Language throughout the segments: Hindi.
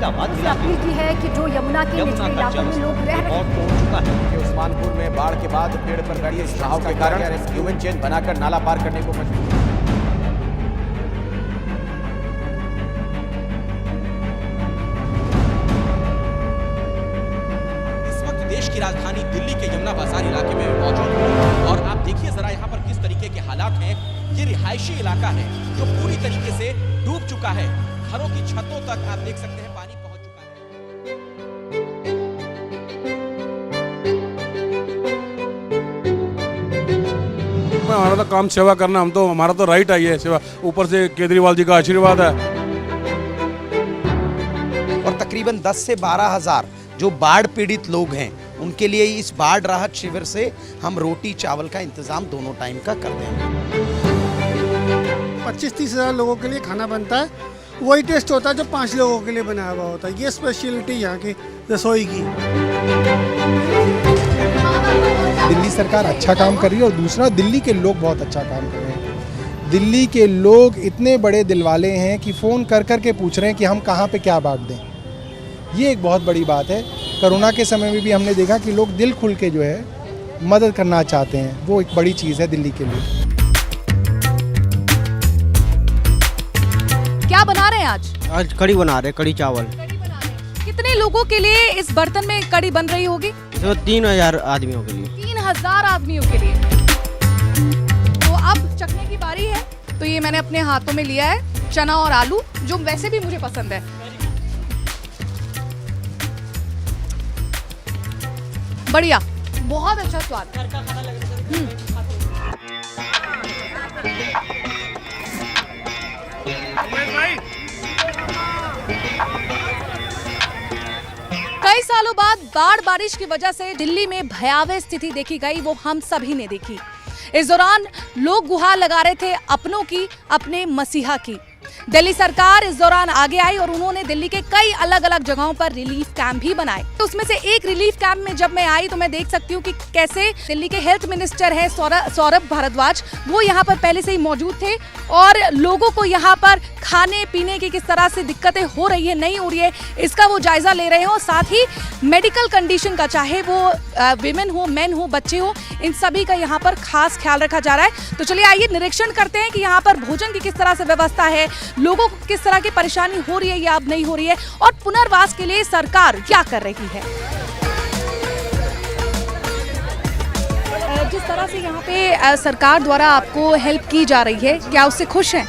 फरीदाबाद अपील की है कि जो यमुना के निचले इलाकों में लोग रह रहे और तोड़ चुका है कि उस्मानपुर में बाढ़ के बाद पेड़ पर गड़ी इस बहाव के कारण ह्यूमन चेन बनाकर नाला पार करने को मजबूर। देश की राजधानी दिल्ली के यमुना बाजार इलाके में मौजूद हूं और आप देखिए जरा यहाँ पर किस तरीके के हालात हैं। ये रिहायशी इलाका है जो पूरी तरीके से डूब चुका है। घरों की छतों तक आप देख सकते हैं पानी पहुंच चुका है। हमारा तो काम सेवा करना, हमारा तो राइट है ये सेवा, ऊपर से केजरीवाल जी का आशीर्वाद है। और तकरीबन 10 से 12 हज़ार जो बाढ़ पीड़ित लोग हैं उनके लिए इस बाढ़ राहत शिविर से हम रोटी चावल का इंतजाम दोनों टाइम का कर देंगे। 25-30 हज़ार लोगों के लिए खाना बनता है, वही टेस्ट होता है जो 5 लोगों के लिए बनाया हुआ होता है। ये स्पेशलिटी यहाँ की रसोई की। दिल्ली सरकार अच्छा काम कर रही है और दूसरा दिल्ली के लोग बहुत अच्छा काम कर रहे हैं। दिल्ली के लोग इतने बड़े दिलवाले हैं कि फ़ोन कर कर के पूछ रहे हैं कि हम कहाँ पे क्या बांट दें। ये एक बहुत बड़ी बात है। कोरोना के समय में भी हमने देखा कि लोग दिल खुल के जो है मदद करना चाहते हैं, वो एक बड़ी चीज़ है दिल्ली के लिए। क्या बना रहे हैं आज? आज कड़ी बना रहे, कड़ी चावल। कितने लोगों के लिए इस बर्तन में कड़ी बन रही होगी? तो 3000 आदमियों के लिए। 3000 आदमियों के लिए। तो अब चखने की बारी है। तो ये मैंने अपने हाथों में लिया है चना और आलू, जो वैसे भी मुझे पसंद है। बढ़िया, बहुत अच्छा स्वाद। घर का खाना लग रहा है। कई सालों बाद बाढ़ बारिश की वजह से दिल्ली में भयावह स्थिति देखी गई, वो हम सभी ने देखी। इस दौरान लोग गुहार लगा रहे थे अपनों की, अपने मसीहा की। दिल्ली सरकार इस दौरान आगे आई और उन्होंने दिल्ली के कई अलग अलग जगहों पर रिलीफ कैंप भी बनाए। तो उसमें से एक रिलीफ कैंप में जब मैं आई तो मैं देख सकती हूँ कि कैसे दिल्ली के हेल्थ मिनिस्टर हैं सौरभ भारद्वाज, वो यहाँ पर पहले से ही मौजूद थे और लोगों को यहाँ पर खाने पीने की किस तरह से दिक्कतें हो रही है, नहीं हो रही है, इसका वो जायजा ले रहे हैं। और साथ ही मेडिकल कंडीशन का, चाहे वो विमेन हो, मेन हो, बच्चे हो, इन सभी का यहाँ पर खास ख्याल रखा जा रहा है। तो चलिए आइए निरीक्षण करते हैं कि यहाँ पर भोजन की किस तरह से व्यवस्था है, लोगों को किस तरह की परेशानी हो रही है या अब नहीं हो रही है, और पुनर्वास के लिए सरकार क्या कर रही है। जिस तरह से यहाँ पे सरकार द्वारा आपको हेल्प की जा रही है, क्या उससे खुश हैं?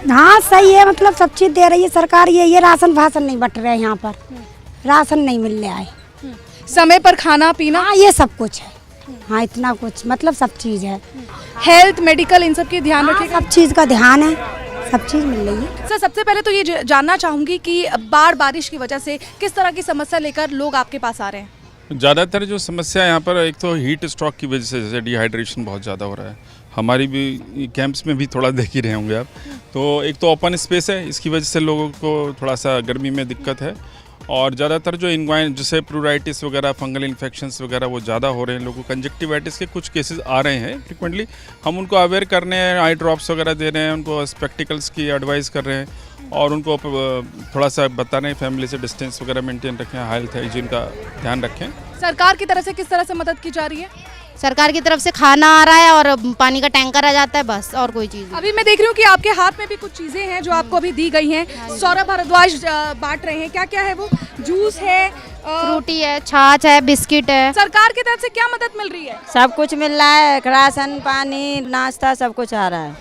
हाँ सही है, मतलब सब चीज दे रही है सरकार। ये राशन भाषण नहीं बट रहे हैं यहाँ पर, राशन नहीं मिल रहा है, समय पर खाना पीना, हाँ ये सब कुछ है। हाँ इतना कुछ, मतलब सब चीज है। हेल्थ मेडिकल इन सब की ध्यान रखिएगा। सब चीज का ध्यान है, सब चीज मिल रही है। सर, सबसे पहले तो ये जानना चाहूंगी कि बाढ़ बारिश की वजह से किस तरह की समस्या लेकर लोग आपके पास आ रहे हैं? ज़्यादातर जो समस्या यहाँ पर, एक तो हीट स्ट्रोक की वजह से, जैसे डिहाइड्रेशन बहुत ज़्यादा हो रहा है। हमारी भी कैंप्स में भी थोड़ा देख ही रहे होंगे आप। तो एक तो ओपन स्पेस है, इसकी वजह से लोगों को थोड़ा सा गर्मी में दिक्कत है। और ज़्यादातर जो जैसे प्लूराइटिस वगैरह, फंगल इन्फेक्शंस वगैरह वो ज़्यादा हो रहे हैं लोगों को। कंजक्टिवाइटिस के कुछ केसेस आ रहे हैं फ्रिक्वेंटली। हम उनको अवेयर कर रहे हैं, आई ड्रॉप्स वगैरह दे रहे हैं, उनको स्पेक्टिकल्स की एडवाइस कर रहे हैं और उनको थोड़ा सा बता रहे हैं फैमिली से डिस्टेंस वगैरह मेंटेन रखें, हेल्थ हाइजीन का ध्यान रखें। सरकार की तरफ से किस तरह से मदद की जा रही है? सरकार की तरफ से खाना आ रहा है और पानी का टैंकर आ जाता है, बस और कोई चीज़ नहीं। अभी मैं देख रही हूँ कि आपके हाथ में भी कुछ चीजें हैं जो आपको अभी दी गई हैं। सौरभ भारद्वाज बांट रहे हैं, क्या क्या है वो? जूस है, फ्रूटी है, छाछ है, बिस्किट है। सरकार की तरफ से क्या मदद मिल रही है? सब कुछ मिल रहा है, राशन पानी नाश्ता सब कुछ आ रहा है।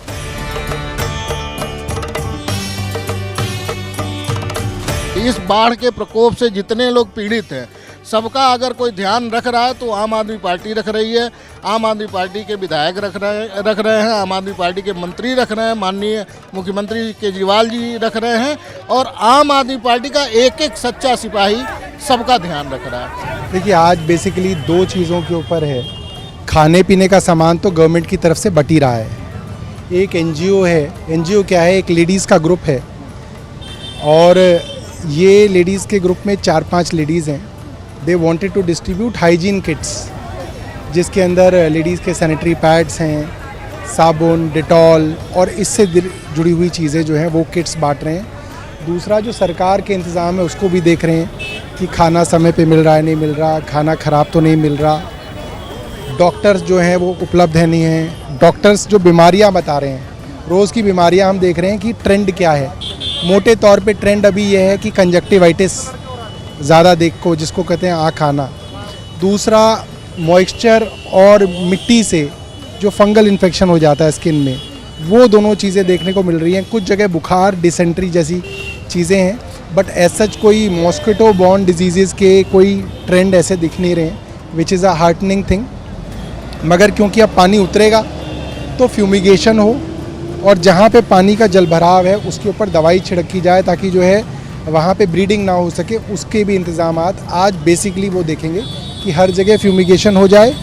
इस बाढ़ के प्रकोप से जितने लोग पीड़ित हैं, सबका अगर कोई ध्यान रख रहा है तो आम आदमी पार्टी रख रही है। आम आदमी पार्टी के विधायक रख रहे हैं, आम आदमी पार्टी के मंत्री रख रहे हैं, माननीय मुख्यमंत्री केजरीवाल जी रख रहे हैं, और आम आदमी पार्टी का एक एक सच्चा सिपाही सबका ध्यान रख रहा है। देखिए आज बेसिकली 2 चीज़ों के ऊपर है। खाने पीने का सामान तो गवर्नमेंट की तरफ से बट ही रहा है। एक एनजीओ है, एनजीओ क्या है, एक लेडीज़ का ग्रुप है और ये लेडीज़ के ग्रुप में 4-5 लेडीज़ हैं। They wanted to distribute hygiene kits, जिसके अंदर लेडीज़ के सैनिटरी पैड्स हैं, साबुन, डिटॉल और इससे जुड़ी हुई चीज़ें जो हैं वो किट्स बांट रहे हैं। दूसरा जो सरकार के इंतज़ाम है उसको भी देख रहे हैं कि खाना समय पे मिल रहा है नहीं मिल रहा, खाना ख़राब तो नहीं मिल रहा, डॉक्टर्स जो हैं वो उपलब्ध है नहीं हैं, डॉक्टर्स जो बीमारियां बता रहे हैं, रोज़ की बीमारियां हम देख रहे हैं कि ट्रेंड क्या है। मोटे तौर पे ट्रेंड अभी ये है कि कंजक्टिवाइटिस ज़्यादा देखो जिसको कहते हैं आँख आना। दूसरा मॉइस्चर और मिट्टी से जो फंगल इन्फेक्शन हो जाता है स्किन में, वो दोनों चीज़ें देखने को मिल रही हैं। कुछ जगह बुखार, डिसेंट्री जैसी चीज़ें हैं, बट ऐसा कोई मॉस्किटो बॉर्न डिजीज़ के कोई ट्रेंड ऐसे दिख नहीं रहे हैं, which is a heartening thing. मगर क्योंकि अब पानी उतरेगा तो फ्यूमिगेशन हो और जहाँ पे पानी का जलभराव है उसके ऊपर दवाई छिड़की जाए ताकि जो है वहाँ पे ब्रीडिंग ना हो सके, उसके भी इंतज़ामात आज बेसिकली वो देखेंगे कि हर जगह फ्यूमिगेशन हो जाए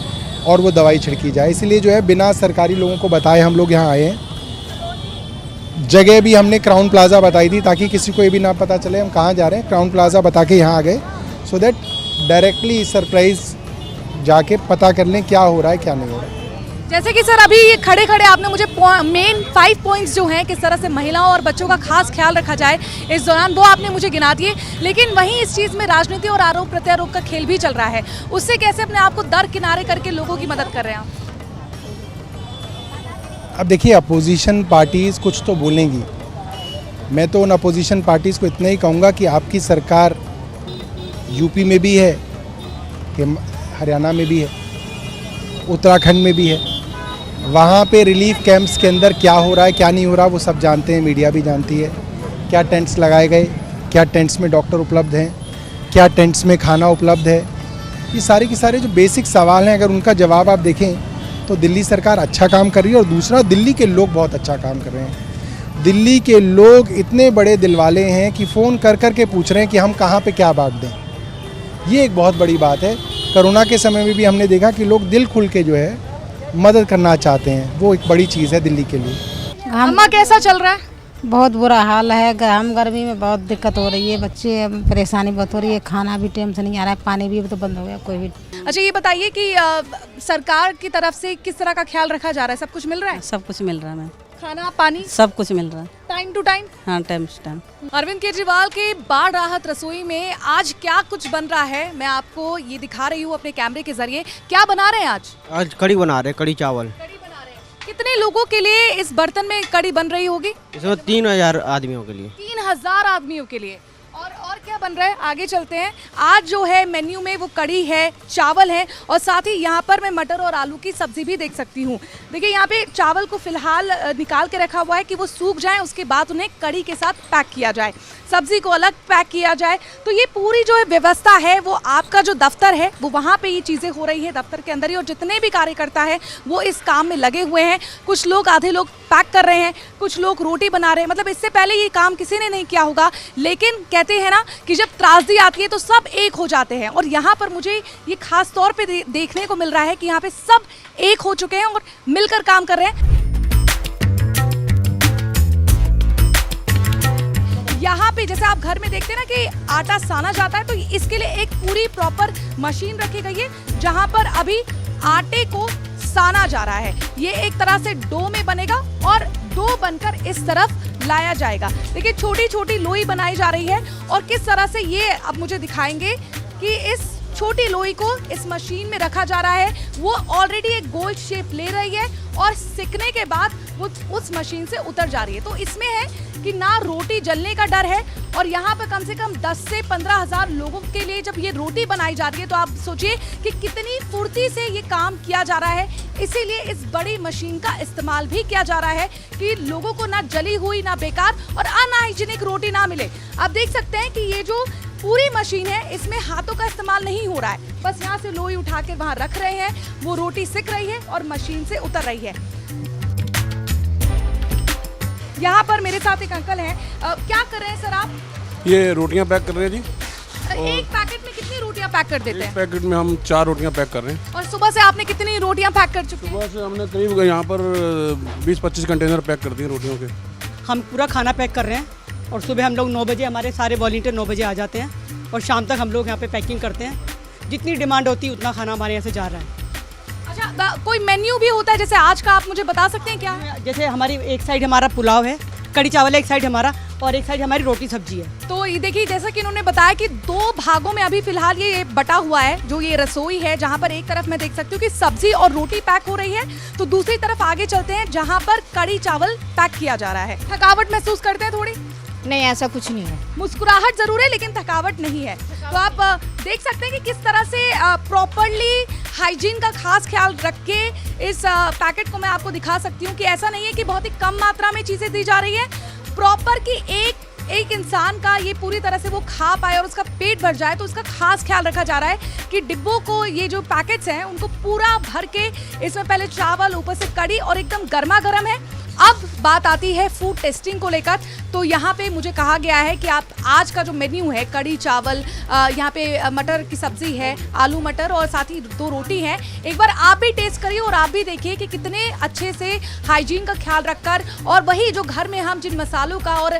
और वो दवाई छिड़की जाए। इसलिए जो है बिना सरकारी लोगों को बताए हम लोग यहाँ आए हैं। जगह भी हमने क्राउन प्लाजा बताई थी ताकि किसी को ये भी ना पता चले हम कहाँ जा रहे हैं। क्राउन प्लाजा बता के यहाँ आ गए सो दैट डायरेक्टली सरप्राइज जाके पता कर लें क्या हो रहा है क्या नहीं हो रहा है। जैसे कि सर अभी ये खड़े खड़े आपने मुझे मेन 5 पॉइंट्स जो हैं किस तरह से महिलाओं और बच्चों का खास ख्याल रखा जाए इस दौरान, वो आपने मुझे गिना दिए, लेकिन वहीं इस चीज़ में राजनीति और आरोप प्रत्यारोप का खेल भी चल रहा है। उससे कैसे अपने आप को दरकिनारे करके लोगों की मदद कर रहे हैं आप? अब देखिए अपोजिशन पार्टीज़ कुछ तो बोलेंगी, मैं तो उन अपोजिशन पार्टीज़ को इतना ही कहूँगा कि आपकी सरकार यूपी में भी है, हरियाणा में भी है, उत्तराखंड में भी है, वहाँ पे रिलीफ कैंप्स के अंदर क्या हो रहा है क्या नहीं हो रहा वो सब जानते हैं, मीडिया भी जानती है। क्या टेंट्स लगाए गए, क्या टेंट्स में डॉक्टर उपलब्ध हैं, क्या टेंट्स में खाना उपलब्ध है, ये सारे के सारे जो बेसिक सवाल हैं अगर उनका जवाब आप देखें तो दिल्ली सरकार अच्छा काम कर रही है। और दूसरा दिल्ली के लोग बहुत अच्छा काम कर रहे हैं। दिल्ली के लोग इतने बड़े दिल वाले हैं कि फ़ोन कर कर के पूछ रहे हैं कि हम कहाँ पे क्या बांट दें। ये एक बहुत बड़ी बात है। कोरोना के समय में भी हमने देखा कि लोग दिल खुल के जो है मदद करना चाहते हैं, वो एक बड़ी चीज़ है दिल्ली के लिए। अम्मा कैसा चल रहा है? बहुत बुरा हाल है, हम गर्मी में बहुत दिक्कत हो रही है, बच्चे परेशानी बहुत हो रही है, खाना भी टाइम से नहीं आ रहा है, पानी भी तो बंद हो गया कोई भी। अच्छा ये बताइए कि सरकार की तरफ से किस तरह का ख्याल रखा जा रहा है? सब कुछ मिल रहा है? सब कुछ मिल रहा है मैम, खाना पानी सब कुछ मिल रहा है टाइम टू टाइम? हाँ time to time. Arvind Kejriwal के बाढ़ राहत रसोई में आज क्या कुछ बन रहा है मैं आपको ये दिखा रही हूँ अपने कैमरे के जरिए। क्या बना रहे हैं आज? आज कड़ी बना रहे, कड़ी चावल। कड़ी बना रहे हैं। कितने लोगों के लिए इस बर्तन में कड़ी बन रही होगी? इसमें 3000 आदमियों के लिए। 3000 आदमियों के लिए। और क्या बन रहा है आगे चलते हैं। आज जो है मेन्यू में वो कड़ी है, चावल है और साथ ही यहाँ पर मैं मटर और आलू की सब्जी भी देख सकती हूँ। देखिए यहाँ पे चावल को फिलहाल निकाल के रखा हुआ है कि वो सूख जाए, उसके बाद उन्हें कड़ी के साथ पैक किया जाए, सब्जी को अलग पैक किया जाए। तो ये पूरी जो है व्यवस्था है वो आपका जो दफ्तर है वो वहाँ पे ये चीज़ें हो रही है दफ्तर के अंदर ही, और जितने भी कार्यकर्ता हैं वो इस काम में लगे हुए हैं। कुछ लोग आधे लोग पैक कर रहे हैं, कुछ लोग रोटी बना रहे हैं। मतलब इससे पहले ये काम किसी ने नहीं किया होगा, लेकिन कहते हैं ना कि जब त्रासदी आती है तो सब एक हो जाते हैं। और यहाँ पर मुझे ये खास तौर पे देखने को मिल रहा है कि यहाँ पे सब एक हो चुके हैं और मिलकर काम कर रहे हैं। यहाँ पे जैसे आप घर में देखते हैं ना कि आटा साना जाता है, तो इसके लिए एक पूरी प्रॉपर मशीन रखी गई है जहाँ पर अभी आटे को साना जा रहा है। ये एक तरह से डो में बनेगा और डो बनकर इस तरफ लाया जाएगा। देखिए छोटी छोटी लोई बनाई जा रही है और किस तरह से ये अब मुझे दिखाएंगे कि इस छोटी लोई को इस मशीन में रखा जा रहा है। वो ऑलरेडी एक गोल शेप ले रही है और सिकने के बाद वो उस मशीन से उतर जा रही है। तो इसमें है कि ना रोटी जलने का डर है और यहाँ पर कम से कम 10 से 15,000 लोगों के लिए जब ये रोटी बनाई जा रही है तो आप सोचिए कि कितनी फुर्ती से ये काम किया जा रहा है। इसीलिए इस बड़ी मशीन का इस्तेमाल भी किया जा रहा है कि लोगों को ना जली हुई, ना बेकार और अनहाइजीनिक रोटी ना मिले। आप देख सकते हैं कि ये जो पूरी मशीन है इसमें हाथों का इस्तेमाल नहीं हो रहा है, बस यहाँ से लोई उठा के वहाँ रख रहे हैं, वो रोटी सिक रही है और मशीन से उतर रही है। यहाँ पर मेरे साथ एक अंकल हैं, क्या कर रहे हैं सर आप? ये रोटियां पैक कर रहे हैं जी। एक पैकेट में कितनी रोटियां पैक कर देते हैं? एक पैकेट में हम 4 रोटियां पैक कर रहे हैं। और सुबह से आपने कितनी रोटियां पैक कर चुके हैं? सुबह से हमने करीब यहाँ पर 20-25 कंटेनर पैक कर दिए रोटियों के। हम पूरा खाना पैक कर रहे हैं और सुबह हम लोग 9 बजे, हमारे सारे वॉलंटियर 9 बजे आ जाते हैं और शाम तक हम लोग यहाँ पे पैकिंग करते हैं। जितनी डिमांड होती है उतना खाना हमारे यहाँ से जा रहा है। अच्छा, कोई मेन्यू भी होता है जैसे आज का, आप मुझे बता सकते हैं क्या? जैसे हमारी एक साइड हमारा पुलाव है, कड़ी चावल है, एक साइड हमारा, और एक साइड हमारी रोटी सब्जी है। तो ये देखिए, जैसा कि इन्होंने बताया कि 2 भागों में अभी फिलहाल ये बटा हुआ है, जो ये रसोई है, जहां पर एक तरफ मैं देख सकती हूँ कि सब्जी और रोटी पैक हो रही है, तो दूसरी तरफ आगे चलते हैं जहां पर कड़ी चावल पैक किया जा रहा है। थकावट महसूस करते हैं थोड़ी? नहीं, ऐसा कुछ नहीं है। मुस्कुराहट जरूर है लेकिन थकावट नहीं है। तो आप देख सकते हैं कि किस तरह से प्रॉपरली हाइजीन का खास ख्याल रख के इस पैकेट को मैं आपको दिखा सकती हूँ कि ऐसा नहीं है कि बहुत ही कम मात्रा में चीज़ें दी जा रही है, प्रॉपर कि एक इंसान का ये पूरी तरह से वो खा पाए और उसका पेट भर जाए, तो उसका खास ख्याल रखा जा रहा है कि डिब्बों को, ये जो पैकेट्स हैं उनको पूरा भर के इसमें पहले चावल, ऊपर से कड़ी और एकदम गर्मा गर्म है। अब बात आती है फूड टेस्टिंग को लेकर। तो यहाँ पे मुझे कहा गया है कि आप आज का जो मेन्यू है, कड़ी चावल, यहाँ पे मटर की सब्जी है, आलू मटर और साथ ही 2 रोटी हैं, एक बार आप भी टेस्ट करिए और आप भी देखिए कि कितने अच्छे से हाइजीन का ख्याल रखकर और वही जो घर में हम जिन मसालों का और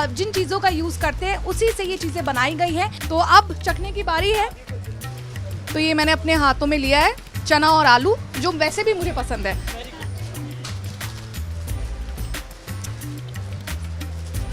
जिन चीज़ों का यूज़ करते हैं उसी से ये चीज़ें बनाई गई हैं। तो अब चखने की बारी है। तो ये मैंने अपने हाथों में लिया है चना और आलू, जो वैसे भी मुझे पसंद है।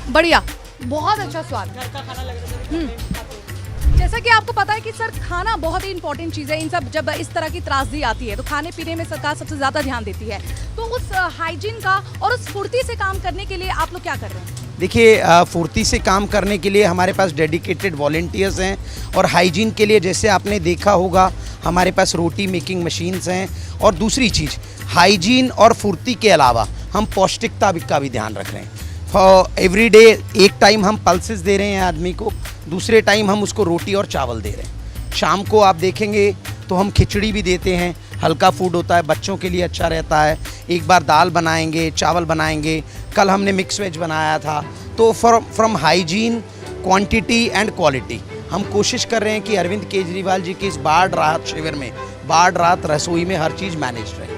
बढ़िया, बहुत अच्छा स्वाद। घर का खाना लग रहा है। जैसा कि आपको पता है कि सर, खाना बहुत ही इंपॉर्टेंट चीज़ है। इन सब जब इस तरह की त्रासदी आती है तो खाने पीने में सरकार सबसे ज़्यादा ध्यान देती है। तो उस हाइजीन का और उस फुर्ती से काम करने के लिए आप लोग क्या कर रहे हैं? देखिए, फुर्ती से काम करने के लिए हमारे पास डेडिकेटेड वॉलंटियर्स हैं और हाइजीन के लिए जैसे आपने देखा होगा हमारे पास रोटी मेकिंग मशीन्स हैं। और दूसरी चीज़, हाइजीन और फुर्ती के अलावा हम पौष्टिकता का भी ध्यान रख रहे हैं। एवरी डे एक टाइम हम पल्सेस दे रहे हैं आदमी को, दूसरे टाइम हम उसको रोटी और चावल दे रहे हैं। शाम को आप देखेंगे तो हम खिचड़ी भी देते हैं, हल्का फूड होता है, बच्चों के लिए अच्छा रहता है। एक बार दाल बनाएंगे, चावल बनाएंगे, कल हमने मिक्स वेज बनाया था। तो from hygiene, quantity and quality हम कोशिश कर रहे हैं कि अरविंद केजरीवाल जी की इस बाढ़ राहत शिविर में, बाढ़ राहत रसोई में हर चीज़ मैनेज रहे।